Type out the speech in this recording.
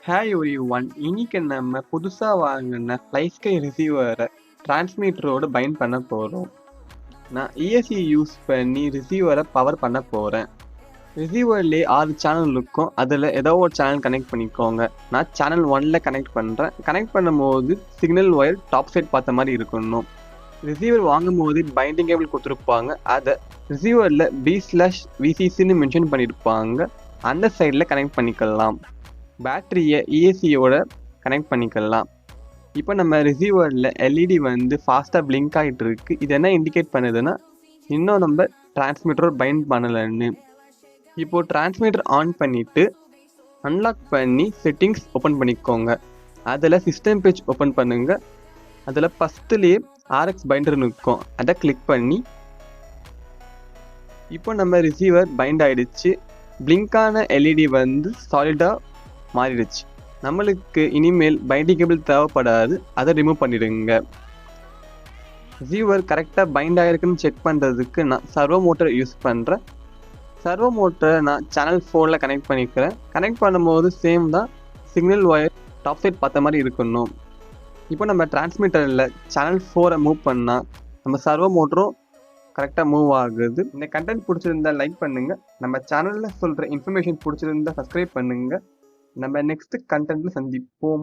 Hi everyone. இன்னைக்கு நம்ம புதுசா வாங்குன FlySky ரிசீவரை டிரான்ஸ்மிட்டரோட பைண்ட் பண்ண போறோம். நான் ESC யூஸ் பண்ணி ரிசீவரை பவர் பண்ண போறேன். ரிசீவர்லேயே 6 சேனல் இருக்கும். அதில் ஏதோ ஒரு சேனல் கனெக்ட் பண்ணிக்கோங்க. நான் சேனல் 1ல கனெக்ட் பண்ணுறேன். கனெக்ட் பண்ணும்போது சிக்னல் ஒயர் டாப் சைட் பார்த்த மாதிரி இருக்கணும். ரிசீவர் வாங்கும் போது பைண்டிங் கேபிள் கொடுத்துருப்பாங்க. அதை ரிசீவரில் B/VCCன்னு மென்ஷன் பண்ணியிருப்பாங்க. அந்த சைடில் கனெக்ட் பண்ணிக்கலாம். பேட்டரியை ESCயோட கனெக்ட் பண்ணிக்கலாம். இப்போ நம்ம ரிசீவரில் LED வந்து ஃபாஸ்ட்டாக பிளிங்க் ஆகிட்டு இருக்கு. இது என்ன இண்டிகேட் பண்ணுதுன்னா இன்னும் நம்ம டிரான்ஸ்மிட்டர் பைண்ட் பண்ணலைன்னு. இப்போது டிரான்ஸ்மிட்டர் ஆன் பண்ணிவிட்டு அன்லாக் பண்ணி செட்டிங்ஸ் ஓப்பன் பண்ணிக்கோங்க. அதில் சிஸ்டம் பேஜ் ஓப்பன் பண்ணுங்க. அதில் ஃபஸ்ட்டுலேயே RX பைண்டர் இருக்கும். அதை கிளிக் பண்ணி இப்போ நம்ம ரிசீவர் பைண்ட் ஆகிடுச்சு. பிளிங்கான LED வந்து சாலிடாக மாறிடுச்சு. நம்மளுக்கு இனிமேல் பைண்டிங் கேபிள் தேவைப்படாது. அதை ரிமூவ் பண்ணிடுங்க. ரிசீவர் கரெக்டாக பைண்ட் ஆகிருக்குன்னு செக் பண்ணுறதுக்கு நான் சர்வோ மோட்டர் யூஸ் பண்ணுறேன். சர்வோ மோட்டரை நான் சேனல் 4ல் கனெக்ட் பண்ணிக்கிறேன். கனெக்ட் பண்ணும்போது சேம் தான், சிக்னல் ஒயர் டாப் சைட் பார்த்த மாதிரி இருக்கணும். இப்போ நம்ம டிரான்ஸ்மிட்டரில் சேனல் 4 மூவ் பண்ணால் நம்ம சர்வோ மோட்டரும் கரெக்டாக மூவ் ஆகுது. இந்த கண்டென்ட் பிடிச்சிருந்தா லைக் பண்ணுங்கள். நம்ம சேனலில் சொல்கிற இன்ஃபர்மேஷன் பிடிச்சிருந்தா சப்ஸ்கிரைப் பண்ணுங்கள். நம்ம நெக்ஸ்ட் கண்டென்ட்ல சந்திப்போம்.